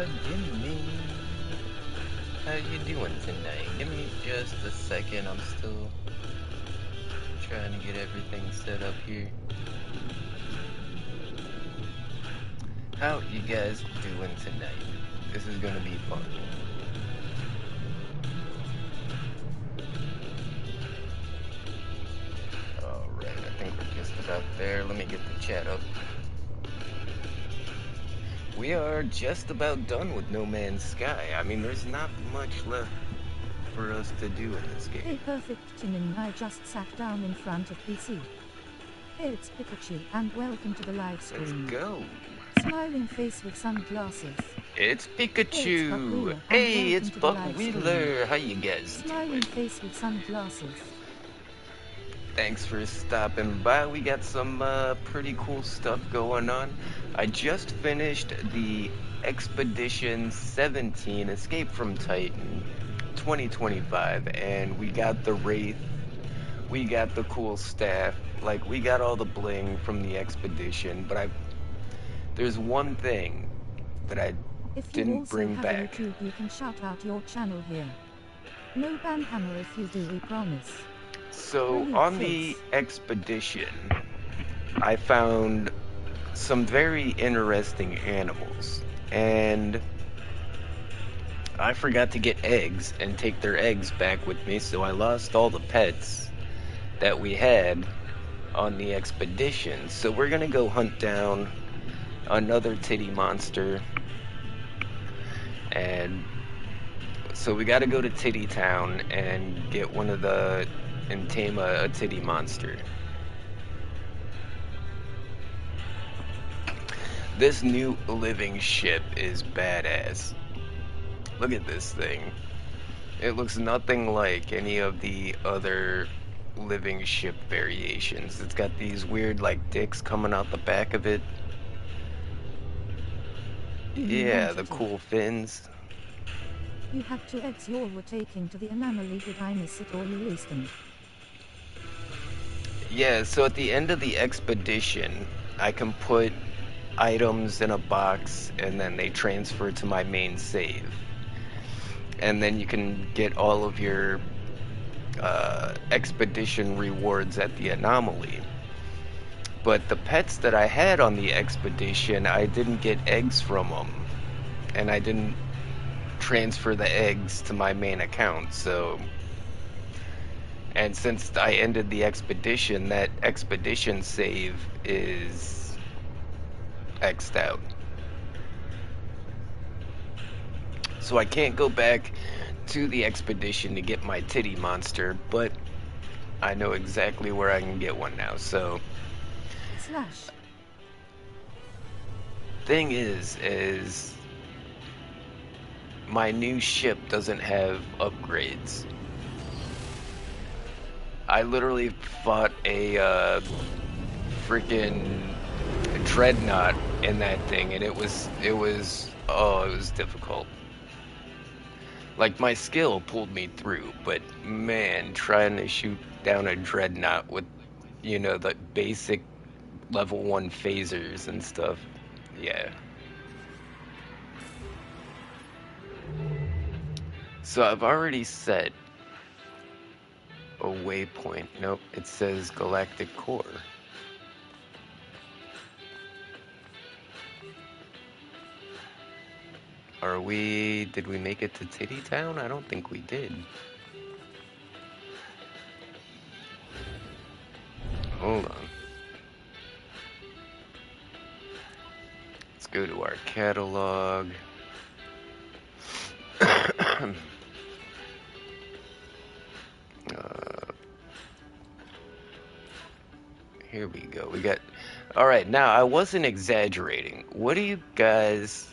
bugging me. How you doing tonight? Give me just a second. I'm still trying to get everything set up here. How you guys doing tonight? This is gonna be fun. Alright, I think we're just about there. Let me get the chat up. We are just about done with No Man's Sky. I mean, there's not much left for us to do in this game. Hey perfect Chinin, I just sat down in front of PC. Hey, it's Pikachu and welcome to the live stream. Let's go. Smiling face with sunglasses. It's Pikachu. Hey, it's Buck Wheeler. How you guys Smiling doing? face with sunglasses. Thanks for stopping by. We got some pretty cool stuff going on. I just finished the Expedition 17 Escape from Titan 2025, and we got the Wraith, we got the cool staff, like we got all the bling from the Expedition, but there's one thing that I didn't bring back. If you also have a YouTube, you can shout out your channel here. No banhammer if you do, we promise. So on the Expedition, I found some very interesting animals, and I forgot to get eggs and take their eggs back with me, so I lost all the pets that we had on the Expedition. So we're gonna go hunt down another titty monster, and so we gotta go to Titty Town and get one of the and tame a titty monster. This new living ship is badass. Look at this thing. It looks nothing like any of the other living ship variations. It's got these weird like dicks coming out the back of it. Yeah, the cool fins. You have 2 eggs you were taking to the anomaly. Did I miss it or you lose them? Yeah, so at the end of the Expedition, I can put items in a box and then they transfer to my main save. And then you can get all of your Expedition rewards at the anomaly. But the pets that I had on the Expedition, I didn't get eggs from them. And I didn't transfer the eggs to my main account, so... And since I ended the Expedition, that Expedition save is X'd out. So I can't go back to the Expedition to get my titty monster, but I know exactly where I can get one now, so... Thing is... my new ship doesn't have upgrades. I literally fought a freaking dreadnought in that thing, and it was difficult. Like, my skill pulled me through, but man, trying to shoot down a dreadnought with, you know, the basic level 1 phasers and stuff, yeah. So I've already set a waypoint. Nope, it says Galactic Core. Did we make it to Titty Town? I don't think we did. Hold on. Let's go to our catalog. Here we go. We got... Alright, now, I wasn't exaggerating. What do you guys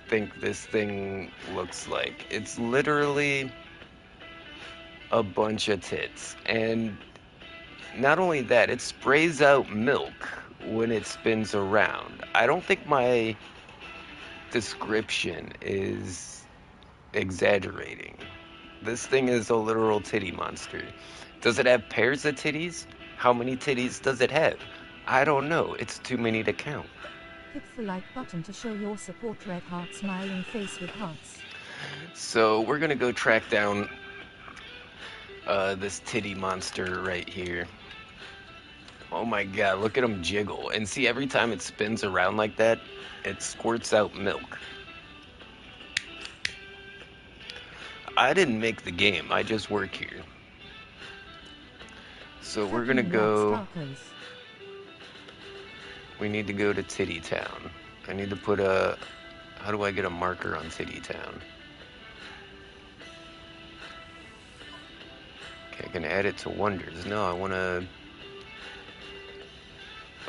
think this thing looks like? It's literally a bunch of tits. And not only that, it sprays out milk when it spins around. I don't think my description is exaggerating. This thing is a literal titty monster. Does it have pairs of titties? How many titties does it have? I don't know. It's too many to count. Hit the like button to show your support. Red heart smiling face with hearts. So we're gonna go track down this titty monster right here. Oh my god, look at him jiggle. And see, every time it spins around like that, it squirts out milk. I didn't make the game, I just work here. So we're gonna go... We need to go to Tiddy Town. I need to put a... How do I get a marker on Tiddy Town? Okay, I can add it to Wonders. No, I wanna...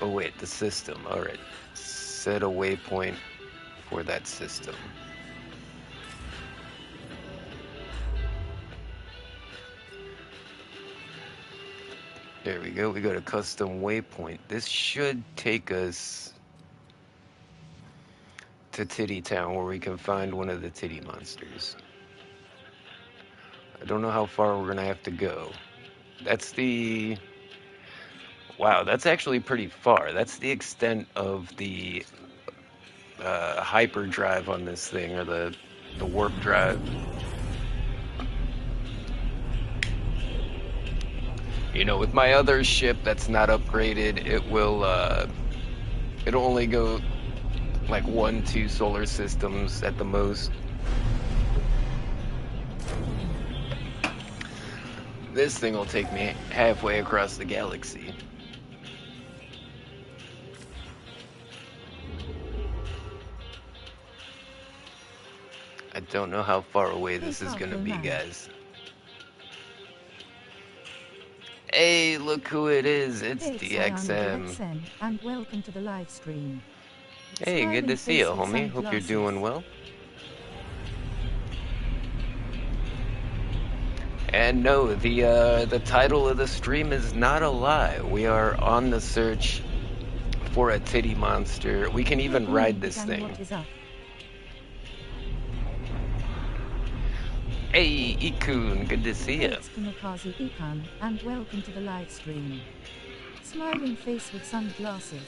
Oh wait, the system. Alright. Set a waypoint for that system. There we go. We got a custom waypoint. This should take us to Tiddy Town, where we can find one of the titty monsters. I don't know how far we're gonna have to go. That's the... Wow, that's actually pretty far. That's the extent of the hyperdrive on this thing, or the warp drive. You know, with my other ship that's not upgraded, it will, it'll only go like 1-2 solar systems at the most. This thing will take me halfway across the galaxy. I don't know how far away this is gonna be, guys. Hey, look who it is. It's DXM. And welcome to the live stream. Hey, good to see you, homie. Hope you're doing well. And no, the title of the stream is not a lie. We are on the search for a titty monster. We can even ride this thing. Hey, Ikun, good to see you. It's Kamikaze Ikan, and welcome to the live stream. Smiling face with sunglasses.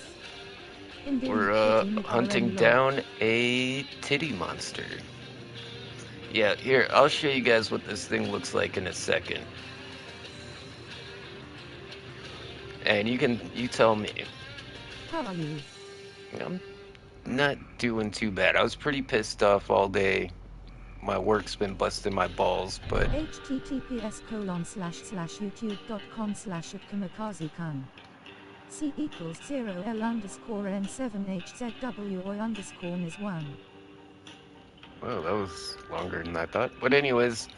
We're hunting down a titty monster. Yeah, here, I'll show you guys what this thing looks like in a second. And you tell me. How are you? I'm not doing too bad. I was pretty pissed off all day. My work's been busting my balls, but... https://youtube.com/@kamikazekan. C equals 0L_N7HZWOI is 1. Well, that was longer than I thought. But anyways,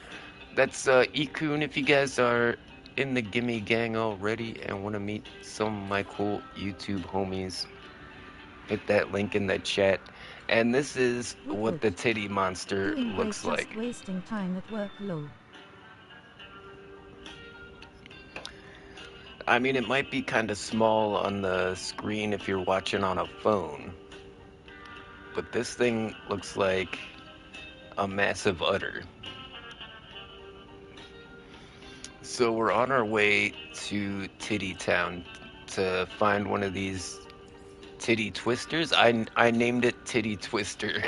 that's Ikun. If you guys are in the Gimme Gang already and want to meet some of my cool YouTube homies, hit that link in the chat. And this is what the titty monster looks like. Wasting time at work, lol. I mean, it might be kind of small on the screen if you're watching on a phone, but this thing looks like a massive udder. So we're on our way to Tiddy Town to find one of these titty twisters. I named it Titty Twister.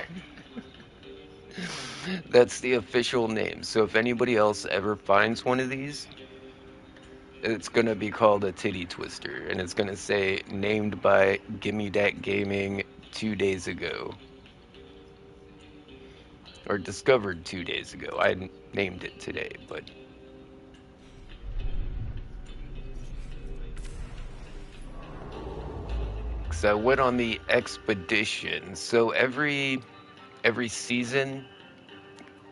That's the official name. So if anybody else ever finds one of these, it's gonna be called a titty twister, and it's gonna say named by Gimme Dat Gaming 2 days ago. Or discovered 2 days ago. I named it today, but... Because I went on the expedition. So every season,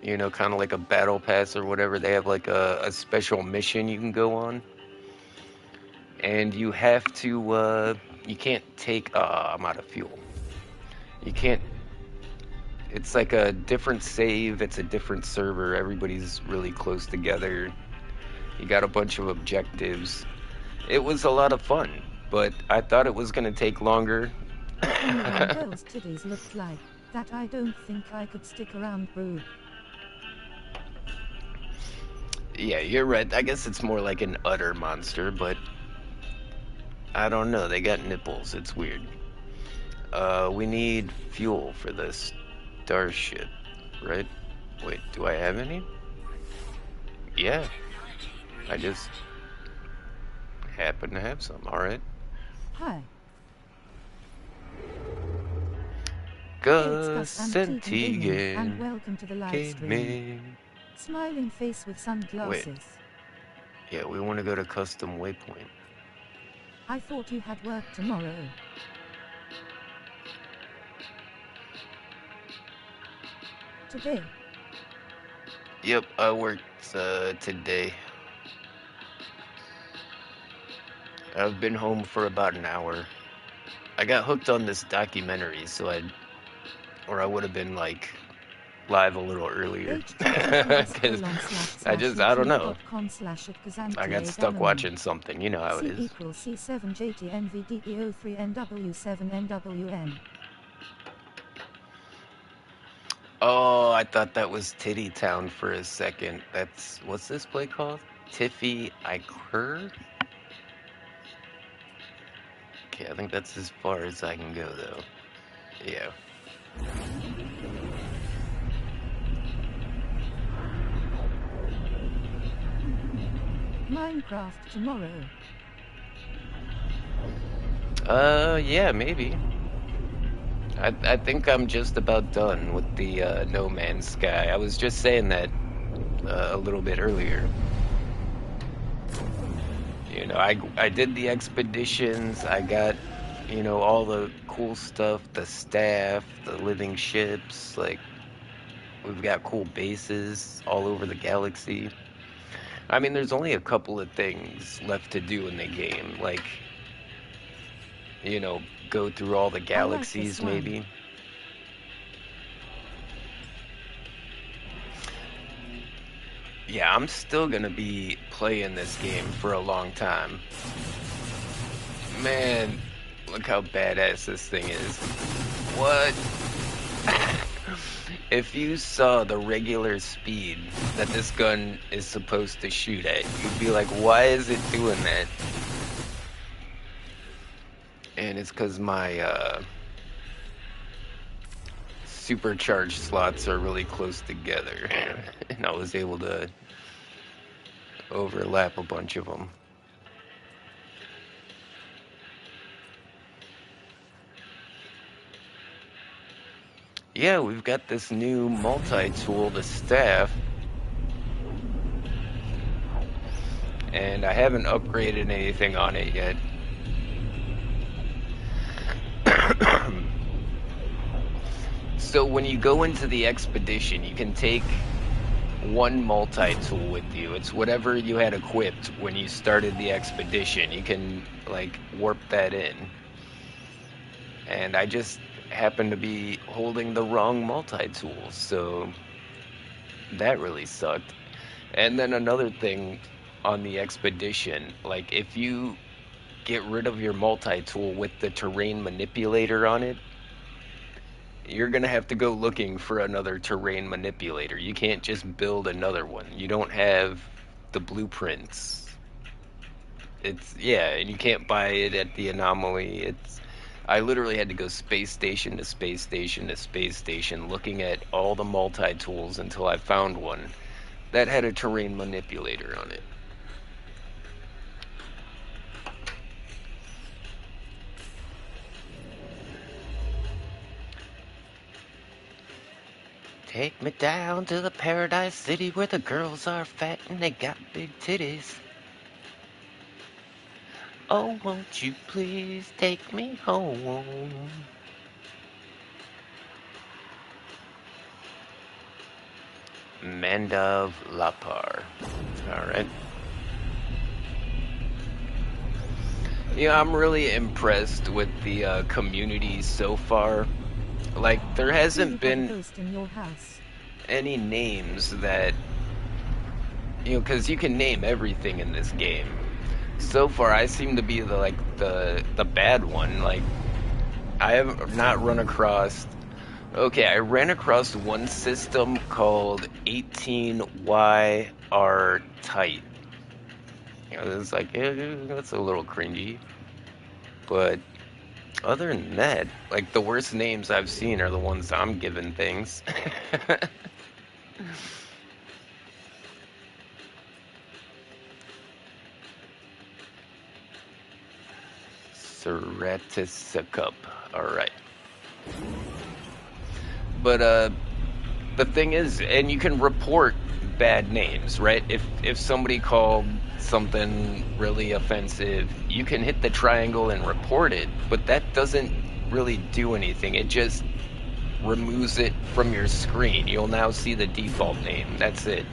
you know, kind of like a battle pass or whatever, they have like a special mission you can go on. And you have to, you can't take, I'm out of fuel. You can't, it's like a different save, it's a different server, everybody's really close together. You got a bunch of objectives. It was a lot of fun, but I thought it was going to take longer. Those titties looked like that. I don't think I could stick around, bro. Yeah, you're right. I guess it's more like an udder monster, but I don't know. They got nipples. It's weird. We need fuel for this starship, right? Wait, do I have any? Yeah, I just happen to have some. All right. Hi, it's Gus Gus Antique Gaming, and Antigan welcome to the live stream. Gaming. Smiling face with Wait, sunglasses. yeah, we want to go to custom waypoint. I thought you had work tomorrow. Today, Yep, I worked today. I've been home for about an hour. I got hooked on this documentary, so I would have been like live a little earlier. Because I don't know. I got stuck https://youtube.com/gazantiagallery. watching something. You know how it C is. equals C7JTNVDEO3NW7NWN. Oh, I thought that was Titty Town for a second. What's this play called? Tiffy Iker? Okay, I think that's as far as I can go, though. Yeah. Minecraft tomorrow. Yeah, maybe. I think I'm just about done with the No Man's Sky. I was just saying that a little bit earlier. You know, I did the expeditions. I got, all the cool stuff, the staff, the living ships. Like, we've got cool bases all over the galaxy. I mean, there's only a couple of things left to do in the game. Like, go through all the I like this galaxies, one. maybe. Yeah, I'm still gonna be playing this game for a long time. Man, look how badass this thing is. What? If you saw the regular speed that this gun is supposed to shoot at, you'd be like, why is it doing that? And it's because my supercharged slots are really close together. And I was able to overlap a bunch of them. Yeah, we've got this new multi-tool, the staff. And I haven't upgraded anything on it yet. So when you go into the expedition, you can take one multi-tool with you. It's whatever you had equipped when you started the expedition. You can, like, warp that in. And I just happened to be holding the wrong multi-tool, so that really sucked. And then another thing on the expedition, like, if you get rid of your multi-tool with the terrain manipulator on it, you're going to have to go looking for another terrain manipulator. You can't just build another one. You don't have the blueprints. And you can't buy it at the anomaly. I literally had to go space station to space station to space station looking at all the multi-tools until I found one that had a terrain manipulator on it. Take me down to the paradise city where the girls are fat and they got big titties. Oh, won't you please take me home? Mandav Lapar. Alright. Yeah, I'm really impressed with the community so far. Like, there hasn't been any names that, because you can name everything in this game. So far, I seem to be the bad one. Like, I have not run across. Okay, I ran across one system called 18YR tight. It's like, that's a little cringy, but Other than that, like the worst names I've seen are the ones I'm giving things. Ceratisicup. All right. But the thing is, and you can report bad names, right? If somebody called something really offensive, you can hit the triangle and report it, but that doesn't really do anything. It just removes it from your screen. You'll now see the default name. That's it.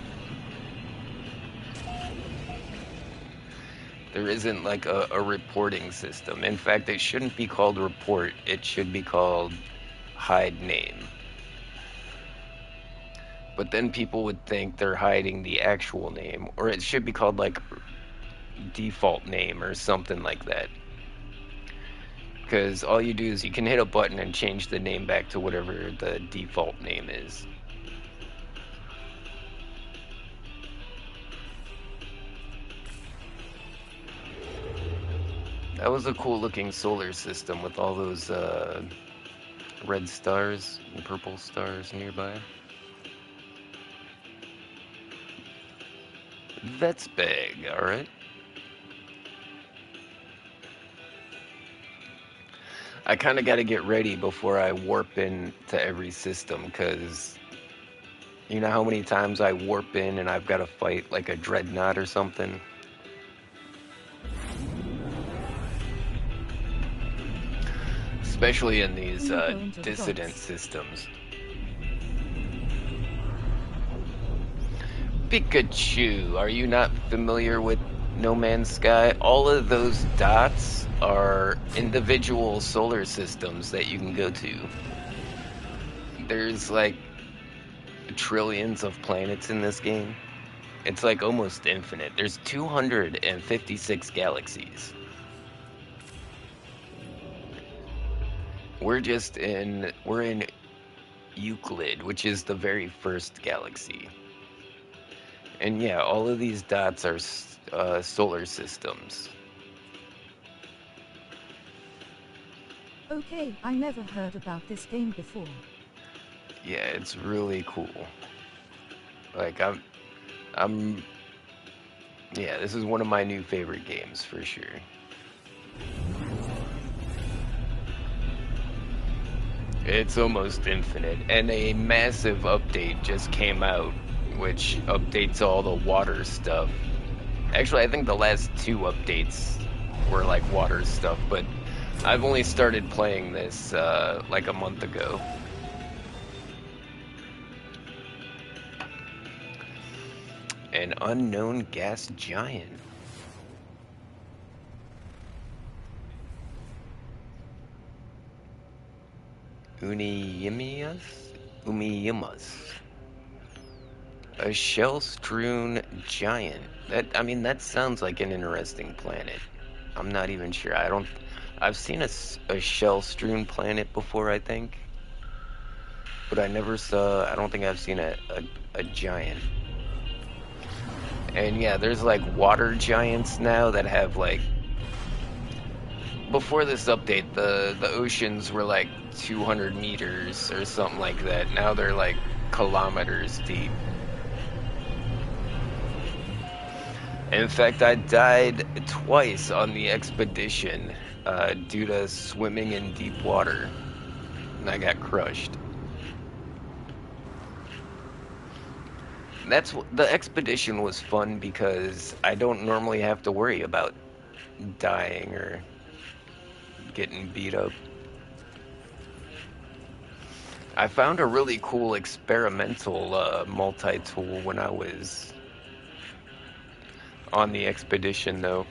There isn't like a reporting system. In fact, it shouldn't be called report. It should be called hide name. But then people would think they're hiding the actual name, or it should be called like default name or something like that. Because all you do is you can hit a button and change the name back to whatever the default name is. That was a cool looking solar system with all those red stars and purple stars nearby. That's big, alright. I kind of got to get ready before I warp into every system, because you know how many times I warp in and I've got to fight like a dreadnought or something? Especially in these You go into the dissident docks. systems. Pikachu, are you not familiar with No Man's Sky? All of those dots are individual solar systems that you can go to. There's like trillions of planets in this game. It's like almost infinite. There's 256 galaxies. We're in Euclid, which is the very first galaxy. And yeah, all of these dots are solar systems. Okay, I never heard about this game before. Yeah, it's really cool. Like I'm yeah, this is one of my new favorite games for sure. It's almost infinite, and a massive update just came out, which updates all the water stuff. Actually, I think the last two updates were like water stuff, but I've only started playing this like a month ago. An unknown gas giant. Uniyimias? Umiyimas. A shell-strewn giant. That sounds like an interesting planet. I'm not even sure. I've seen a shell-strewn planet before, I think. But I don't think I've seen a giant. And yeah, there's like water giants now that have like, before this update, the oceans were like 200 meters or something like that. Now they're like kilometers deep. In fact, I died twice on the expedition due to swimming in deep water, and I got crushed. The expedition was fun because I don't normally have to worry about dying or getting beat up. I found a really cool experimental multi-tool when I was on the expedition, though.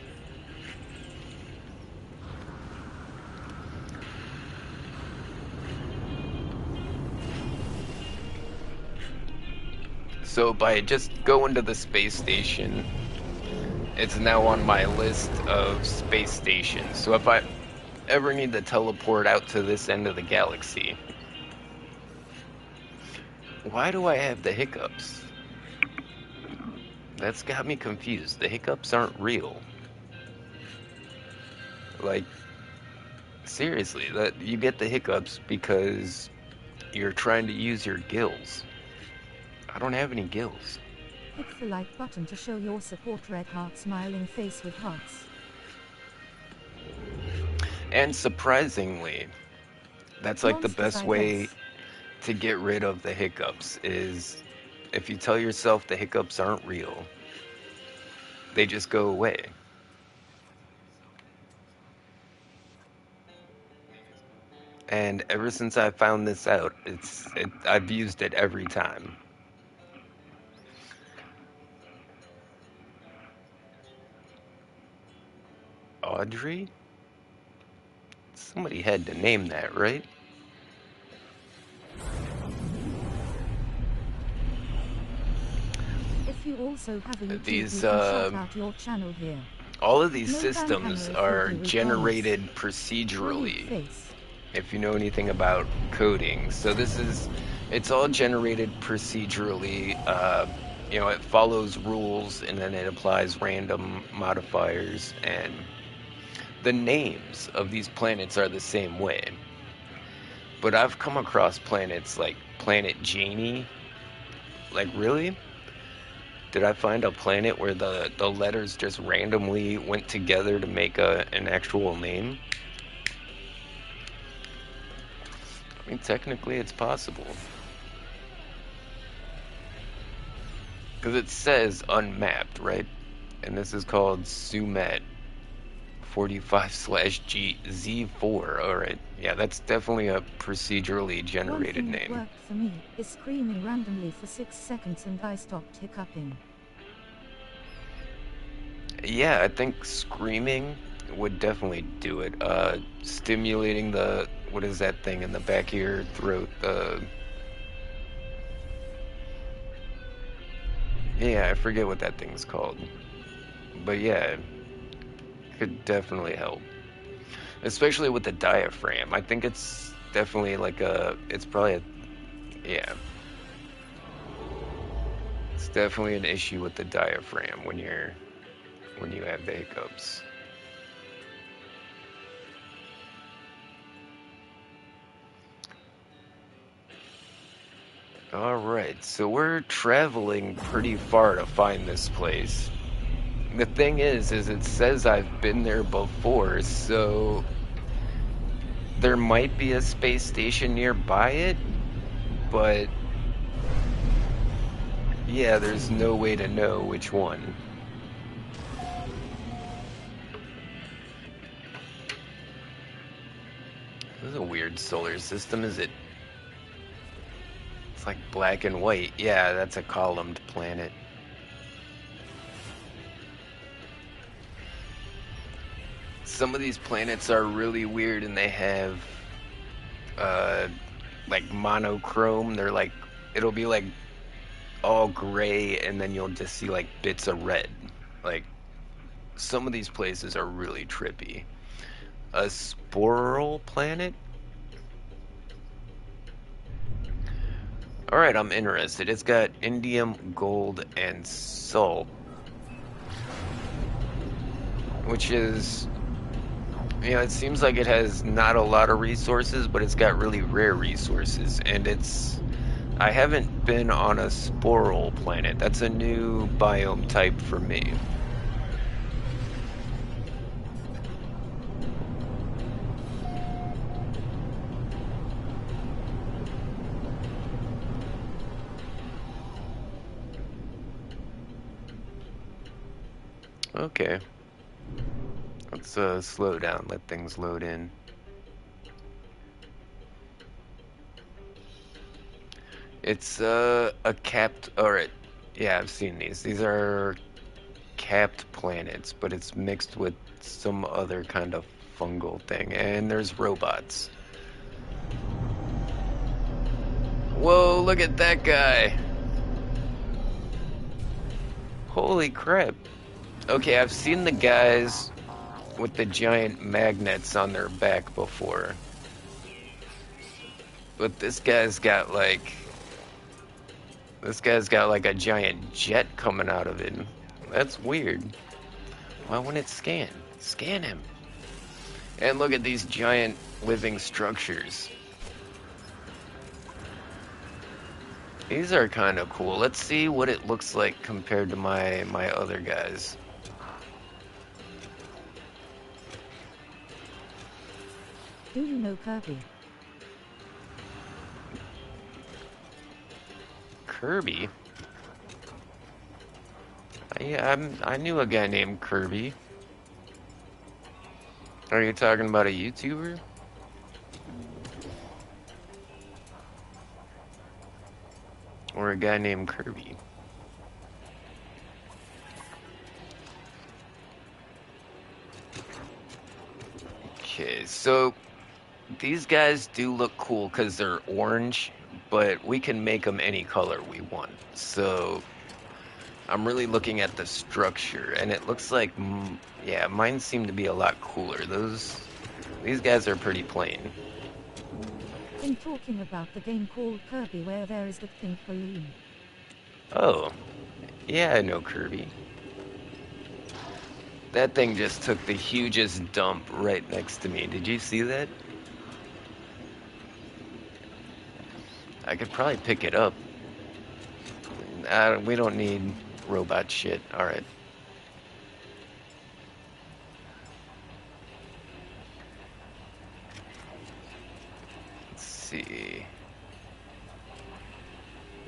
So by just going to the space station, it's now on my list of space stations. So if I ever need to teleport out to this end of the galaxy, why do I have the hiccups? That's got me confused. The hiccups aren't real. Like, Seriously, that you get the hiccups because you're trying to use your gills. I don't have any gills. Hit the like button to show your support. Red heart smiling face with hearts. And surprisingly, that's like the Monsters best way IS. to get rid of the hiccups is if you tell yourself the hiccups aren't real, they just go away. And ever since I found this out, I've used it every time. Audrey? Somebody had to name that, right? If you also have a YouTube, These, you can shout out your channel here. all of these No ban systems hammer if you are do, we promise. generated Relief procedurally, face. if you know anything about coding. So it's all generated procedurally. It follows rules and then it applies random modifiers, and the names of these planets are the same way. But I've come across planets like Planet Janie. Like, really? Did I find a planet where the letters just randomly went together to make an actual name? I mean, technically it's possible. Because it says unmapped, right? And this is called Sumet 45/GZ4. Alright. Yeah, that's definitely a procedurally One generated thing that name. worked for me is screaming randomly for 6 seconds and I stopped hiccuping. Yeah, I think screaming would definitely do it. Stimulating what is that thing in the back of your throat? Yeah, I forget what that thing's called. But yeah, it could definitely help. Especially with the diaphragm. I think it's definitely it's probably yeah. It's definitely an issue with the diaphragm when you have the hiccups. Alright, so we're traveling pretty far to find this place. The thing is it says I've been there before, so there might be a space station nearby it, but yeah, there's no way to know which one. This is a weird solar system, is it? It's like black and white. Yeah, that's a columned planet. Some of these planets are really weird and they have uh like monochrome. They're like it'll be like all gray and then you'll just see like bits of red. Like some of these places are really trippy. A sporal planet? Alright, I'm interested. It's got indium, gold, and salt. Which is, it seems like it has not a lot of resources, but it's got really rare resources. And I haven't been on a sporal planet. That's a new biome type for me. Okay. Let's slow down, let things load in. It's a capped, alright. Yeah, I've seen these. These are capped planets, but it's mixed with some other kind of fungal thing. And there's robots. Whoa, look at that guy. Holy crap. Okay, I've seen the guys with the giant magnets on their back before. But this guy's got like a giant jet coming out of it. That's weird. Why won't it scan? Scan him. And look at these giant living structures. These are kind of cool. Let's see what it looks like compared to my other guys. Do you know Kirby? Kirby? I knew a guy named Kirby. Are you talking about a YouTuber? Or a guy named Kirby? Okay, so these guys do look cool because they're orange, but we can make them any color we want. So I'm really looking at the structure, and it looks like, yeah, mine seem to be a lot cooler. These guys are pretty plain. In talking about the game called Kirby where there is the pink balloon. Oh, yeah, I know Kirby. That thing just took the hugest dump right next to me. Did you see that? I could probably pick it up. We don't need robot shit. Alright. Let's see.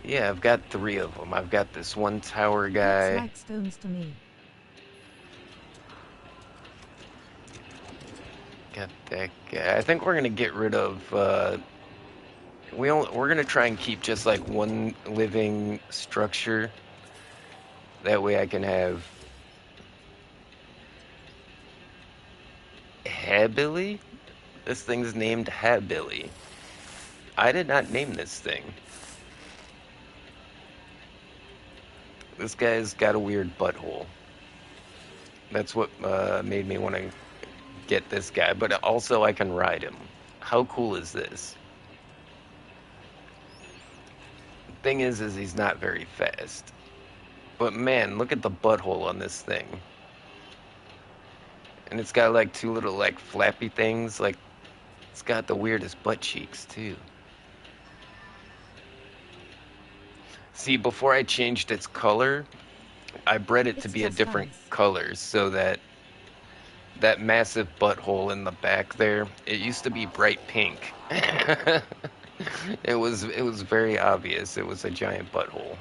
Yeah, I've got 3 of them. I've got this one tower guy. Looks like stones to me. Got that guy. I think we're gonna get rid of. We're gonna try and keep just like one living structure. That way, I can have Habilly. This thing's named Habilly. I did not name this thing. This guy's got a weird butthole. That's what made me want to get this guy. But also, I can ride him. How cool is this? Thing is he's not very fast. But man, look at the butthole on this thing. And it's got like 2 little like flappy things. Like, it's got the weirdest butt cheeks too. See, before I changed its color, I bred it to be a different color so that that massive butthole in the back there, it used to be bright pink. It was very obvious it was a giant butthole.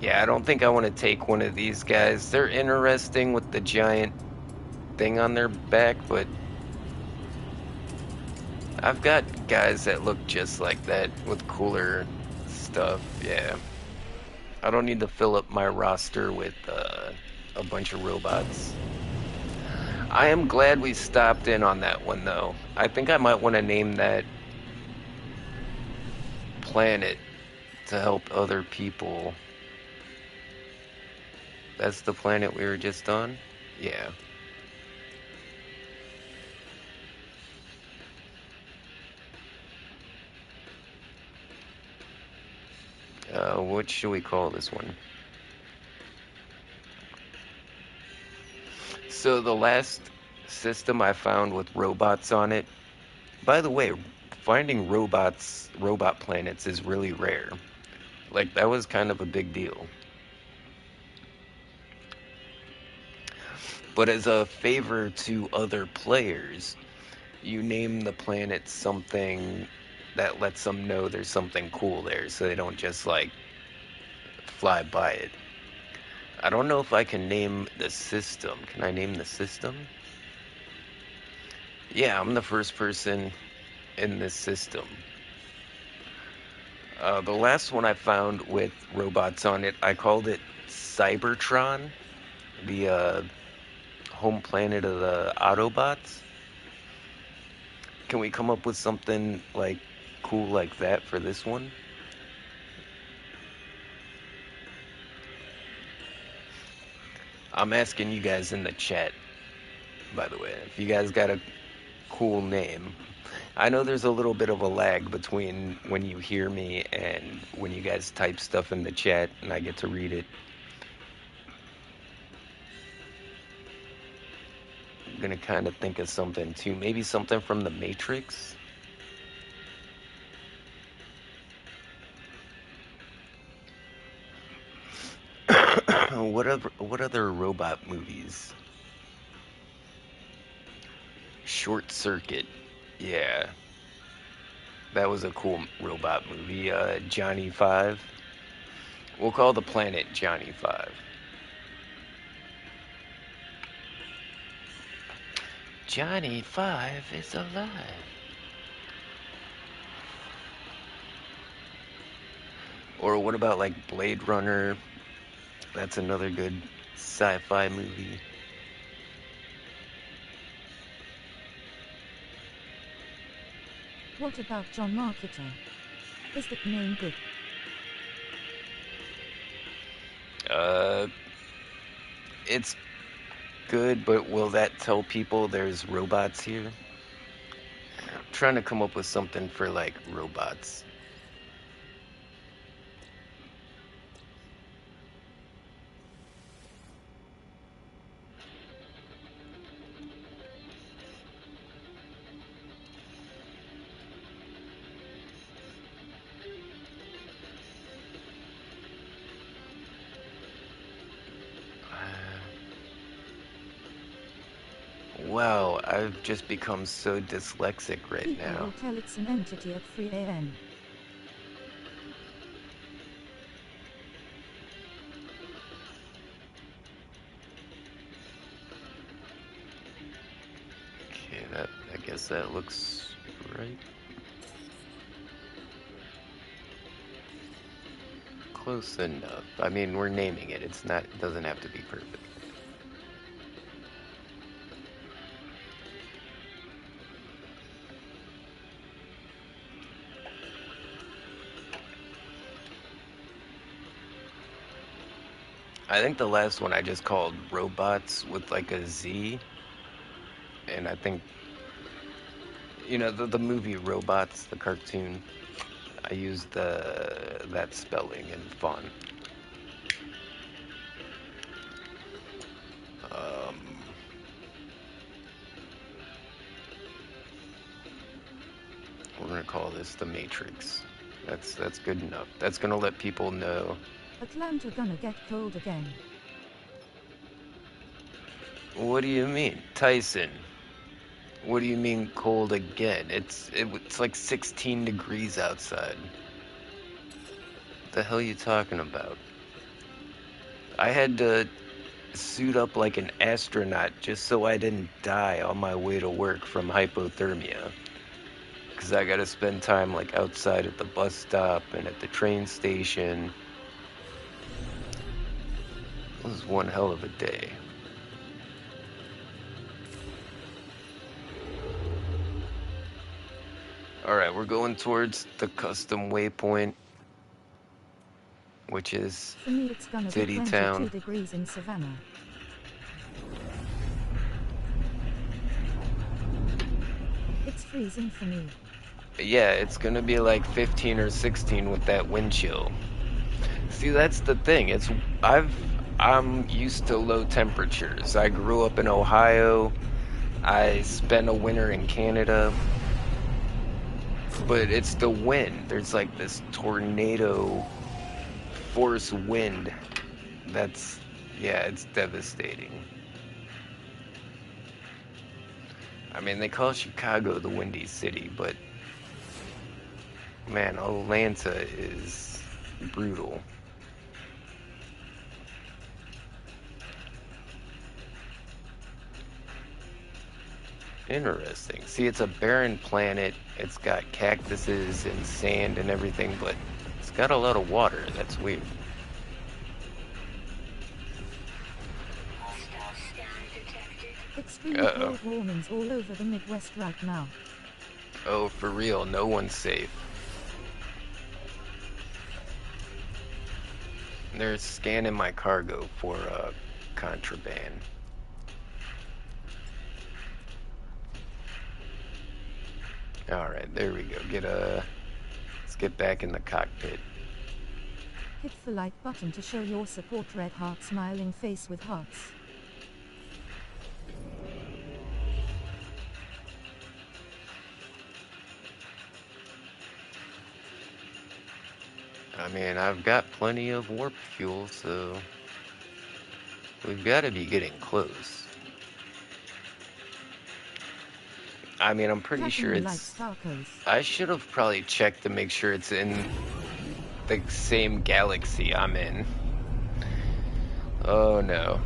Yeah, I don't think I want to take one of these guys. They're interesting with the giant thing on their back, but I've got guys that look just like that with cooler stuff. Yeah. I don't need to fill up my roster with a bunch of robots. I am glad we stopped in on that one, though. I think I might want to name that planet to help other people. That's the planet we were just on? Yeah. What should we call this one? So the last system I found with robots on it, by the way, finding robot planets is really rare. Like, that was kind of a big deal. But as a favor to other players, you name the planet something that lets them know there's something cool there so they don't just, like, fly by it. I don't know if I can name the system. Can I name the system? Yeah, I'm the first person in this system. The last one I found with robots on it, I called it Cybertron, the home planet of the Autobots. Can we come up with something like cool like that for this one? I'm asking you guys in the chat, by the way. If you guys got cool name. I know there's a little bit of a lag between when you hear me and when you guys type stuff in the chat and I get to read it. I'm gonna kind of think of something too. Maybe something from The Matrix? What other robot movies? Short Circuit. Yeah, that was a cool robot movie. Johnny Five. We'll call the planet Johnny Five. Johnny Five is alive. Or what about like Blade Runner? That's another good sci-fi movie. What about John Marketer? Is that name good? Uh, it's good, but will that tell people there's robots here? I'm trying to come up with something for like robots. Wow, I've just become so dyslexic right People now. will tell it's an entity at 3 a.m. Okay, I guess that looks right. Close enough. I mean, we're naming it. It doesn't have to be perfect. I think the last one I just called robots with like a Z, and I think the movie Robots, the cartoon. I used the that spelling and font. Um, we're gonna call this the Matrix. That's good enough. That's gonna let people know. Atlanta gonna get cold again. What do you mean, Tyson? What do you mean cold again? It's like 16 degrees outside. What the hell are you talking about? I had to suit up like an astronaut just so I didn't die on my way to work from hypothermia. Because I gotta spend time like outside at the bus stop and at the train station. It was one hell of a day. Alright, we're going towards the custom waypoint, which is For me it's gonna be Tiddy 22 Town. degrees in Savannah. It's freezing for me. Yeah, it's gonna be like 15 or 16 with that wind chill. See, that's the thing. I'm used to low temperatures. I grew up in Ohio. I spent a winter in Canada. But it's the wind. There's like this tornado force wind that's, yeah, it's devastating. I mean, they call Chicago the Windy City, but man, Atlanta is brutal. Interesting. See, it's a barren planet. It's got cactuses and sand and everything, but it's got a lot of water. That's weird. Extreme Uh-oh. cold warnings all over the Midwest right now. Oh, for real, no one's safe. They're scanning my cargo for contraband. All right, there we go. Let's get back in the cockpit. Hit the like button to show your support. Red heart smiling face with hearts. I mean, I've got plenty of warp fuel, so we've got to be getting close. I mean, I'm pretty Tracking sure you like it's... Starkos. I should have probably checked to make sure it's in the same galaxy I'm in. Oh no.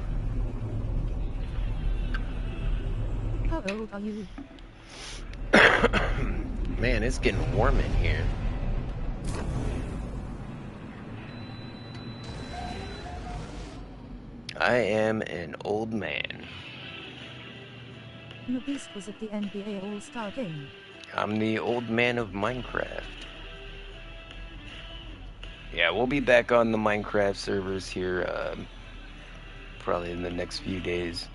How old are you? Man, it's getting warm in here. I am an old man. The Beast was at the NBA All-Star game. I'm the old man of Minecraft. Yeah, we'll be back on the Minecraft servers here probably in the next few days.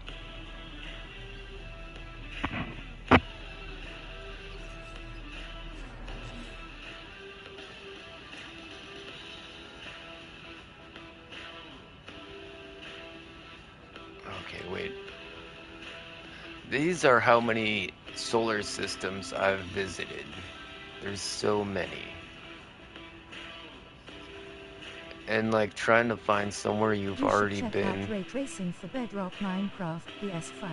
Okay, wait. These are how many solar systems I've visited. There's so many. And like trying to find somewhere you've You should already check been. out ray tracing for Bedrock Minecraft PS5.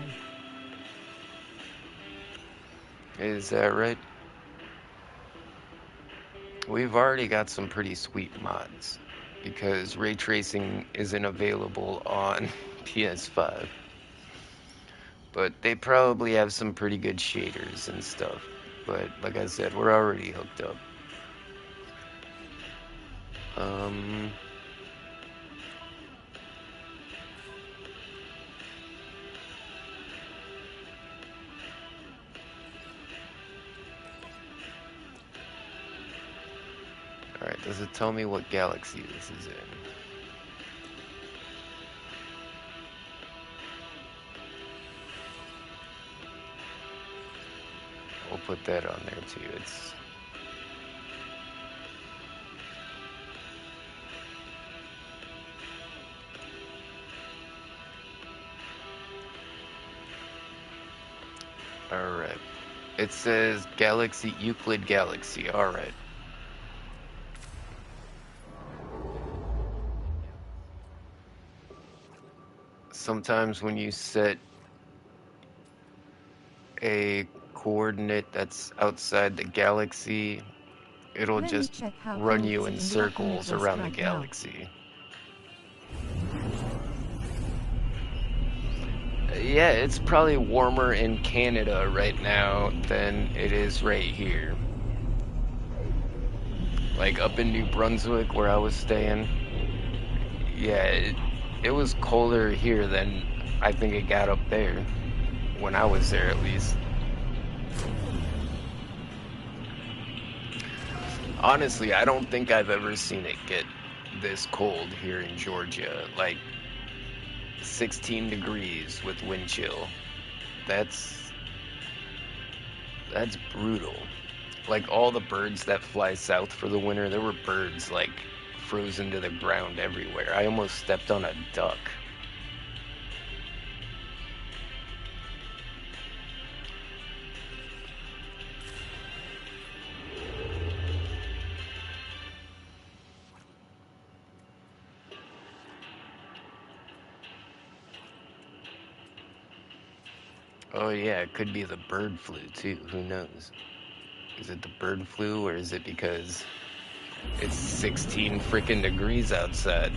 Is that right? We've already got some pretty sweet mods because ray tracing isn't available on PS5. But they probably have some pretty good shaders and stuff. But like I said, we're already hooked up. Alright, does it tell me what galaxy this is in? We'll put that on there too. It's... Alright. It says Galaxy, Euclid Galaxy. Alright. Sometimes when you set a coordinate that's outside the galaxy, it'll Let me just check how run cold you is in it in the upper circles Midwest around the right now. galaxy. Yeah, it's probably warmer in Canada right now than it is right here. Like up in New Brunswick where I was staying. Yeah, it was colder here than I think it got up there. When I was there at least. Honestly, I don't think I've ever seen it get this cold here in Georgia. Like 16 degrees with wind chill. That's brutal. Like all the birds that fly south for the winter, there were birds like frozen to the ground everywhere. I almost stepped on a duck. Oh yeah, it could be the bird flu too. Who knows? Is it the bird flu or is it because it's 16 freaking degrees outside?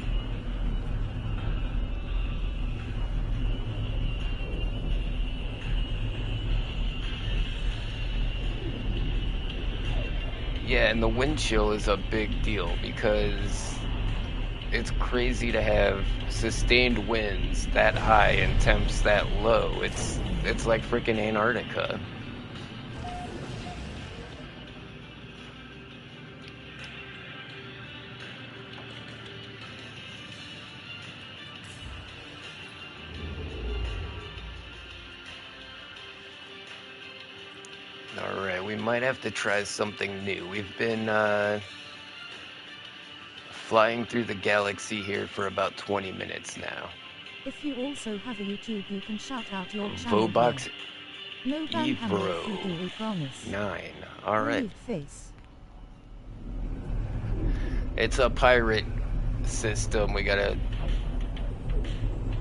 Yeah, and the wind chill is a big deal because it's crazy to have sustained winds that high and temps that low. It's like freaking Antarctica. All right, we might have to try something new. We've been flying through the galaxy here for about 20 minutes now. If you also have a YouTube, you can shout out your channel Vobox here. No ban hammer if you do, we promise. 9. Alright. Relieved face. It's a pirate system. We gotta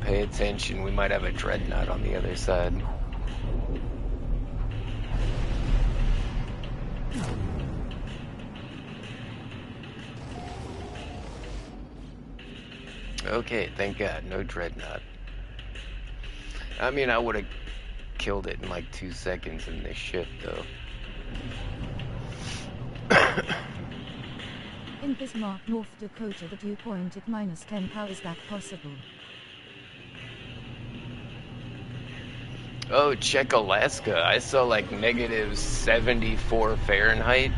pay attention. We might have a dreadnought on the other side. Okay, thank God, no dreadnought. I mean, I would have killed it in like 2 seconds in this ship, though. In Bismarck, North Dakota, the dew point at -10. How is that possible? Oh, check Alaska. I saw like -74 Fahrenheit.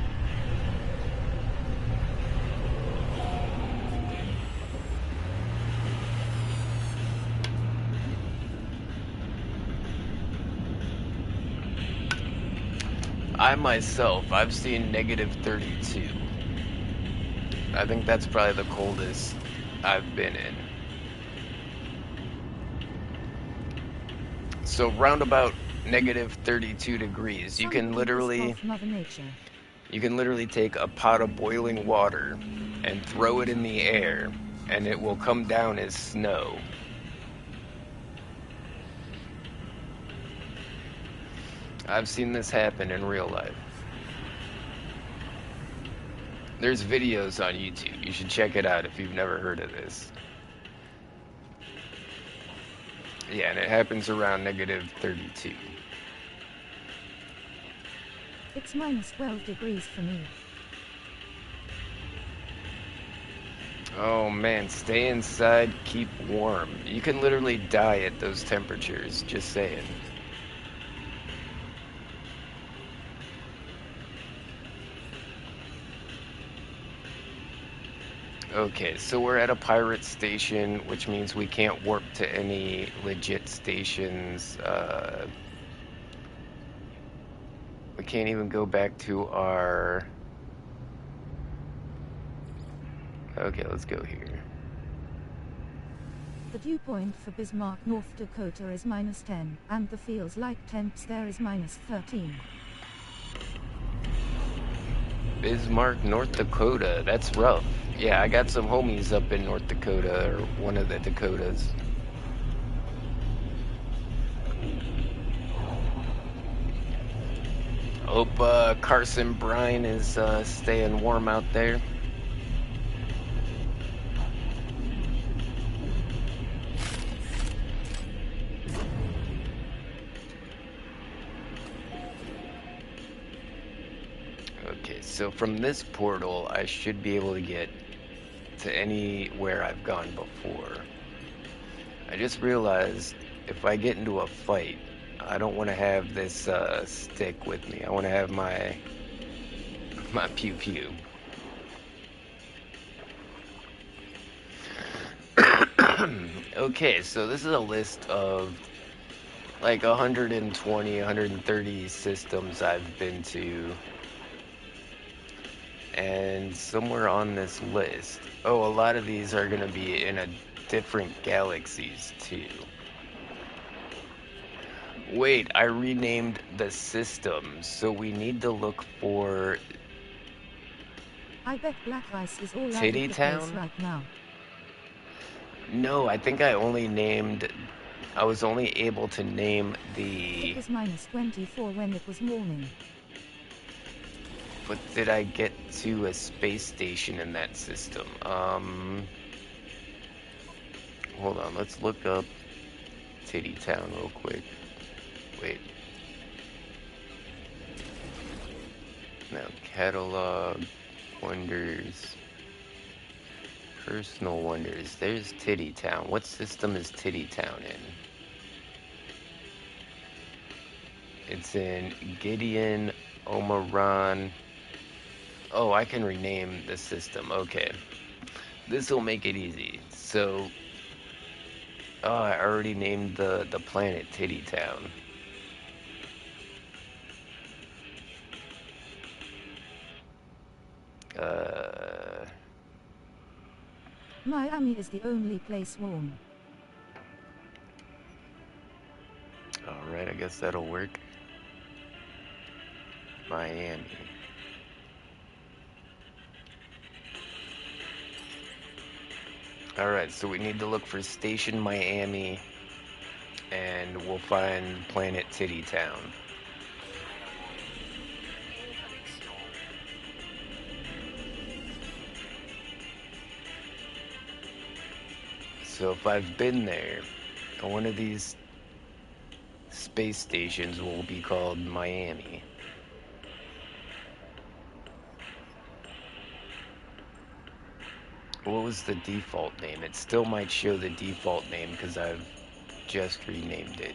I myself, I've seen -32. I think that's probably the coldest I've been in. So round about -32 degrees, you can literally take a pot of boiling water and throw it in the air, and it will come down as snow. I've seen this happen in real life. There's videos on YouTube. You should check it out if you've never heard of this. Yeah, and it happens around -32. It's -12 degrees for me. Oh man, stay inside, keep warm. You can literally die at those temperatures, just saying. Okay, so we're at a pirate station, which means we can't warp to any legit stations. We can't even go back to our... Okay, let's go here. The dew point for Bismarck, North Dakota is -10, and the feels like temps there is -13. Bismarck, North Dakota. That's rough. Yeah, I got some homies up in North Dakota, or one of the Dakotas. Hope Carson Brine is staying warm out there. Okay, so from this portal, I should be able to get to anywhere I've gone before. I just realized if I get into a fight, I don't want to have this stick with me. I want to have my pew pew. Okay, so this is a list of like 120, 130 systems I've been to. And somewhere on this list, oh, a lot of these are going to be in a different galaxies too. Wait, I renamed the systems, so we need to look for... I bet Black Ice is all Tiddy over the Town? place right now. No, I think I only named... I was only able to name the... It was -24 when it was morning. But did I get to a space station in that system? Hold on, let's look up Tiddy Town real quick. Wait. Now, catalog, wonders, personal wonders. There's Tiddy Town. What system is Tiddy Town in? It's in Gideon, Omaron. Oh, I can rename the system. Okay. This will make it easy. So, oh, I already named the planet Tiddy Town. Miami is the only place warm. Alright, I guess that'll work. Miami. Alright, so we need to look for Station Miami, and we'll find Planet Titty Town. So if I've been there, one of these space stations will be called Miami. What was the default name? It still might show the default name because I've just renamed it.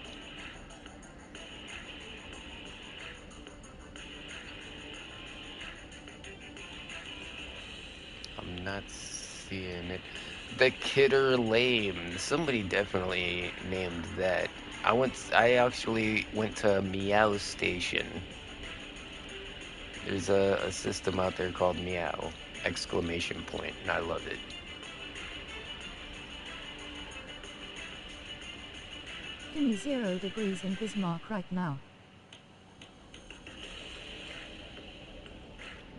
I'm not seeing it. The Kidder Lame. Somebody definitely named that. I actually went to Meow Station. There's a system out there called Meow! Exclamation point, and I love it. Give me 0 degrees in Bismarck right now.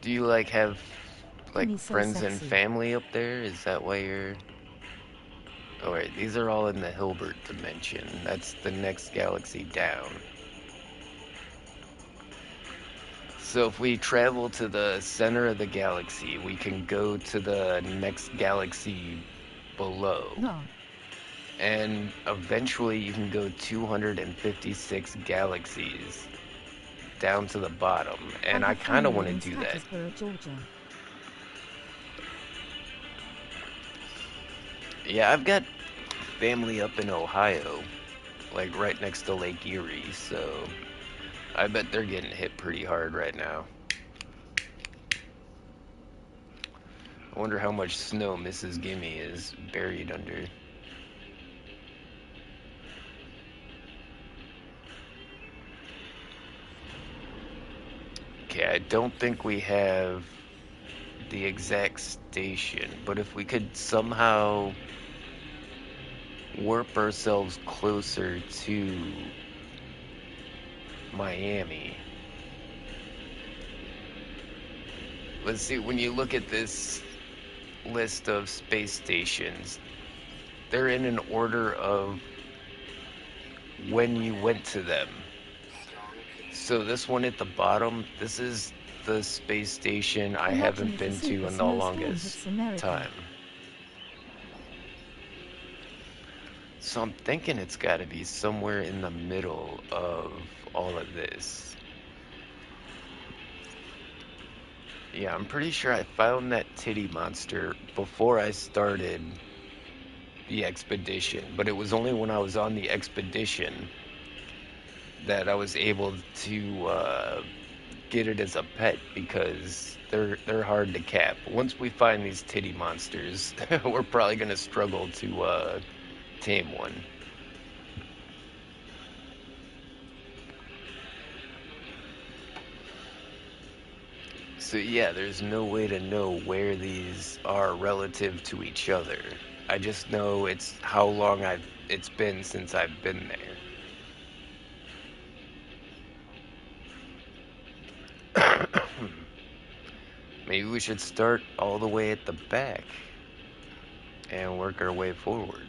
Do you like have Give like me so friends and sexy. family up there? Is that why you're... Oh wait, these are all in the Hilbert dimension. That's the next galaxy down. So if we travel to the center of the galaxy, we can go to the next galaxy below. No. And eventually you can go 256 galaxies down to the bottom. And I I have kind of want family to in do that. Statesboro, Georgia. Yeah, I've got family up in Ohio, like right next to Lake Erie, so I bet they're getting hit pretty hard right now. I wonder how much snow Mrs. Gimme is buried under. Okay, I don't think we have the exact station, but if we could somehow warp ourselves closer to Miami. Let's see, when you look at this list of space stations, they're in an order of when you went to them. So this one at the bottom, this is the space station I Imagine haven't if a been to super in the snowstorm longest hits America. time. So I'm thinking it's got to be somewhere in the middle of all of this. Yeah, I'm pretty sure I found that titty monster before I started the expedition, but it was only when I was on the expedition that I was able to get it as a pet because they're hard to cap. Once we find these titty monsters, we're probably gonna struggle to tame one. So yeah, there's no way to know where these are relative to each other. I just know it's how long it's been since I've been there. Maybe we should start all the way at the back and work our way forward.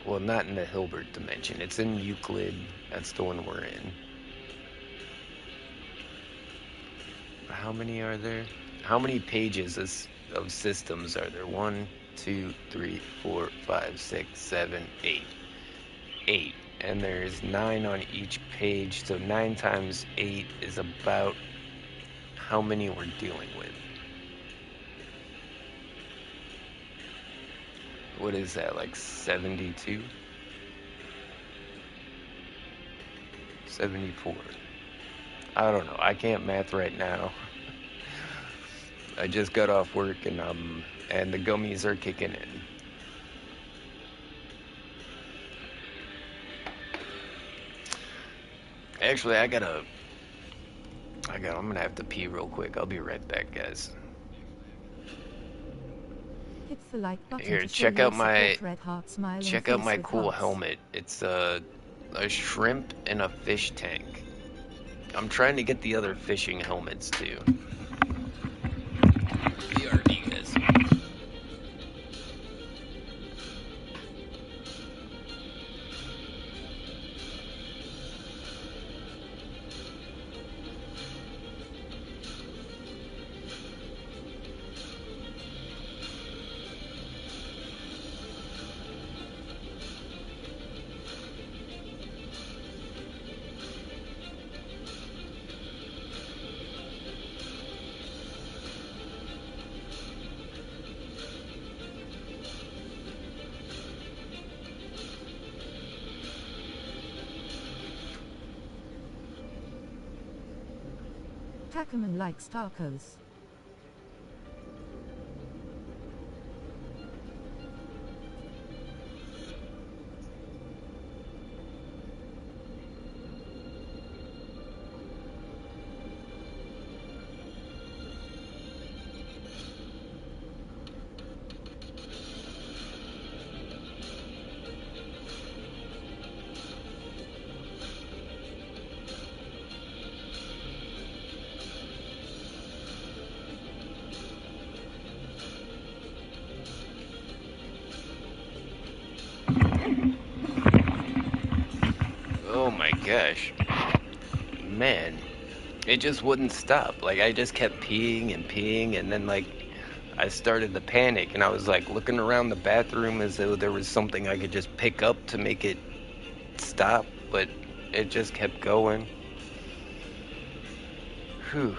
Well, not in the Hilbert dimension. It's in Euclid. That's the one we're in. How many are there? How many pages of systems are there? 1, 2, 3, 4, 5, 6, 7, 8. 8. And there's 9 on each page. So 9 times 8 is about how many we're dealing with. What is that, like 72? 74. I don't know. I can't math right now. I just got off work and the gummies are kicking in. Actually, I'm gonna have to pee real quick. I'll be right back, guys. Hit the like button Here, to show your support. Red heart smiling check out face my with cool hearts. helmet. It's a shrimp and a fish tank. I'm trying to get the other fishing helmets too. BRD, guys. Tackerman likes tacos. Oh my gosh. Man, it just wouldn't stop. Like, I just kept peeing and peeing, and then, like, I started to panic, and I was, like, looking around the bathroom as though there was something I could just pick up to make it stop, but it just kept going. Whew.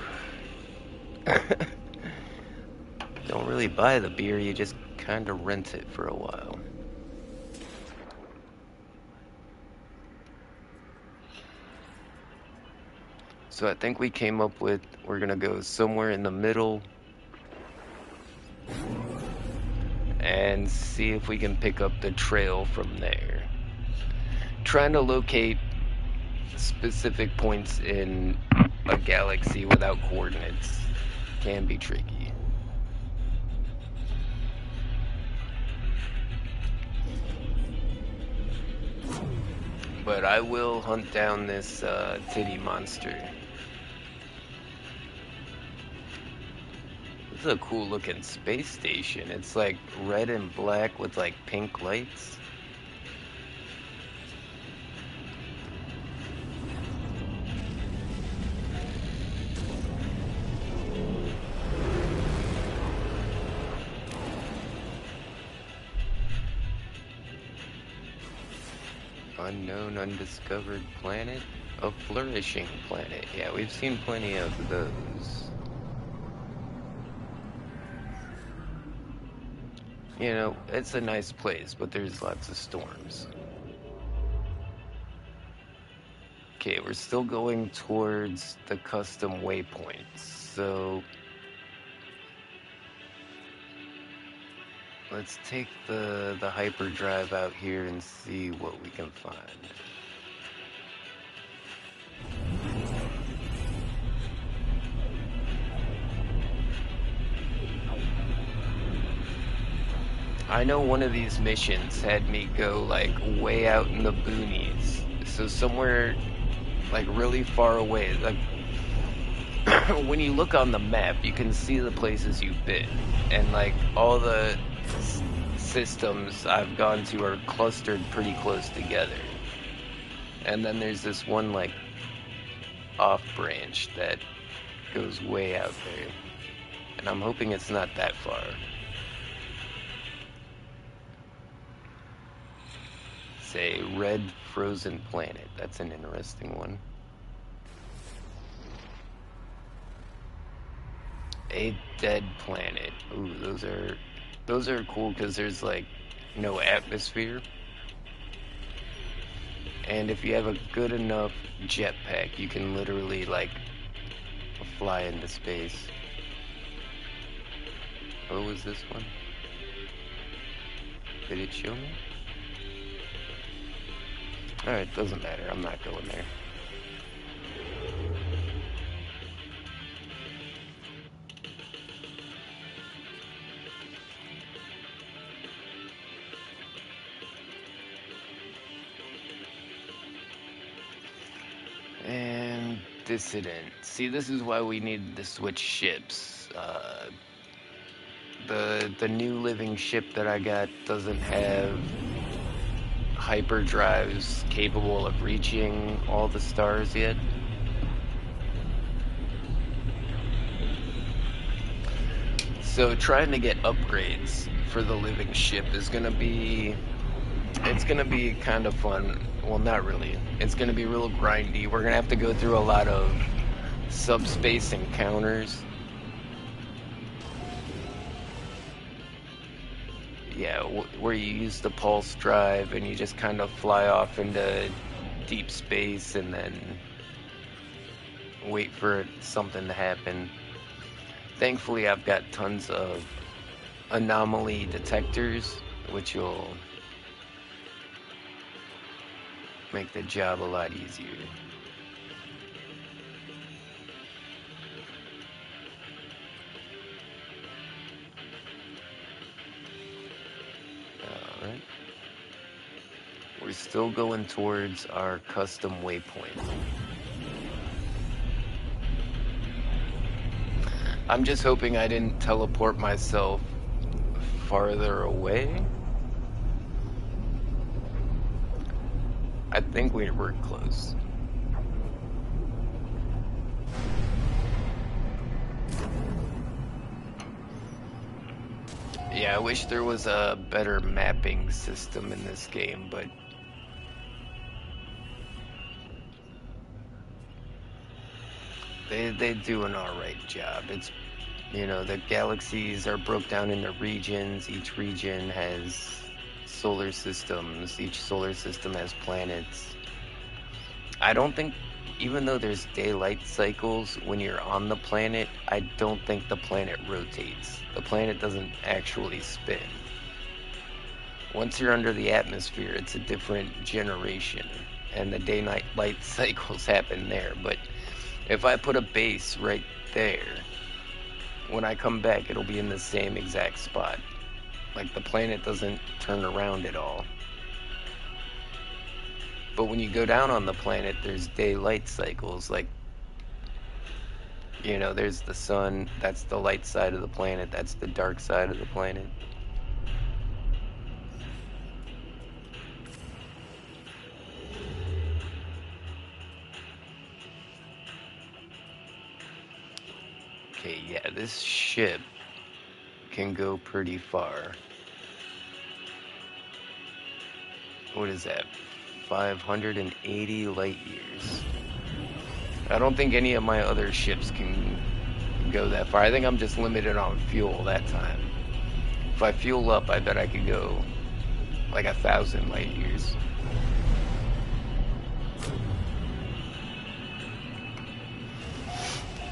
Don't really buy the beer, you just kind of rent it for a while. So I think we came up with, we're gonna go somewhere in the middle and see if we can pick up the trail from there. Trying to locate specific points in a galaxy without coordinates can be tricky. But I will hunt down this Tiddy monster. This is a cool looking space station. It's like red and black with like pink lights. Unknown, undiscovered planet? A flourishing planet. Yeah, we've seen plenty of those. You know, it's a nice place, but there's lots of storms. Okay, we're still going towards the custom waypoints, so let's take the hyperdrive out here and see what we can find. I know one of these missions had me go like way out in the boonies, so somewhere like really far away. Like when you look on the map, you can see the places you've been, and like all the systems I've gone to are clustered pretty close together. And then there's this one like off branch that goes way out there, and I'm hoping it's not that far. Say red frozen planet. That's an interesting one. A dead planet. Ooh, those are cool because there's like no atmosphere. And if you have a good enough jetpack, you can literally like fly into space. What was this one? Did it show me? Alright, doesn't matter. I'm not going there. Dissident. See, this is why we need to switch ships. The new living ship that I got doesn't have hyperdrives capable of reaching all the stars yet. So trying to get upgrades for the living ship is gonna be, it's gonna be kind of fun. Well, not really. It's gonna be real grindy. We're gonna have to go through a lot of subspace encounters. Yeah, where you use the pulse drive and you just kind of fly off into deep space and then wait for something to happen. Thankfully, I've got tons of anomaly detectors, which will make the job a lot easier. Alright. We're still going towards our custom waypoint. I'm just hoping I didn't teleport myself farther away. I think we were close. Yeah, I wish there was a better mapping system in this game, but they do an alright job. It's, you know, the galaxies are broke down into regions. Each region has solar systems. Each solar system has planets. I don't think, even though there's daylight cycles when you're on the planet, I don't think the planet rotates. The planet doesn't actually spin. Once you're under the atmosphere, it's a different generation, and the day-night light cycles happen there. But if I put a base right there, when I come back, it'll be in the same exact spot. Like, the planet doesn't turn around at all. But when you go down on the planet, there's daylight cycles. Like, you know, there's the sun, that's the light side of the planet, that's the dark side of the planet. Okay, yeah, this ship can go pretty far. What is that? 580 light years. I don't think any of my other ships can go that far. I think I'm just limited on fuel that time. If I fuel up, I bet I could go like 1,000 light years.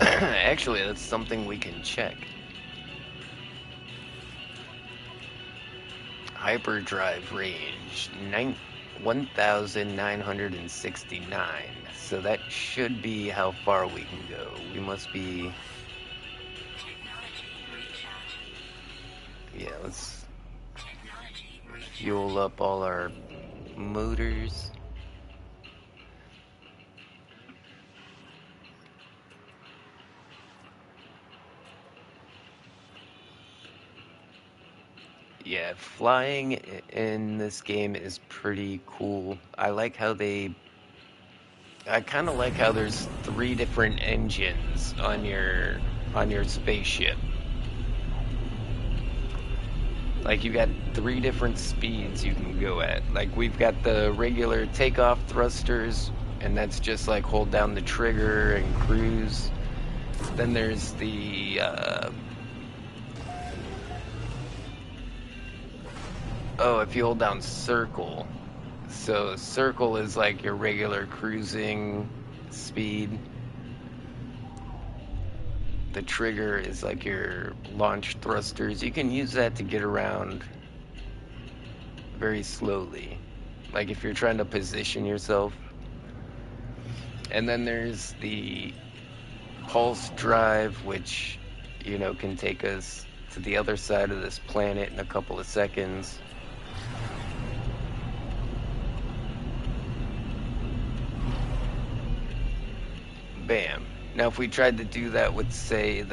Actually, that's something we can check. Hyperdrive range 1,969. So that should be how far we can go. We must be. Yeah, let's fuel up all our motors. Yeah, flying in this game is pretty cool. I kind of like how there's 3 different engines on your spaceship. Like, you got 3 different speeds you can go at. Like, we've got the regular takeoff thrusters, and that's just like hold down the trigger and cruise. Then there's the if you hold down circle. So circle is like your regular cruising speed. The trigger is like your launch thrusters. You can use that to get around very slowly. Like if you're trying to position yourself. And then there's the pulse drive, which, you know, can take us to the other side of this planet in a couple of seconds. bam. Now, if we tried to do that with, say,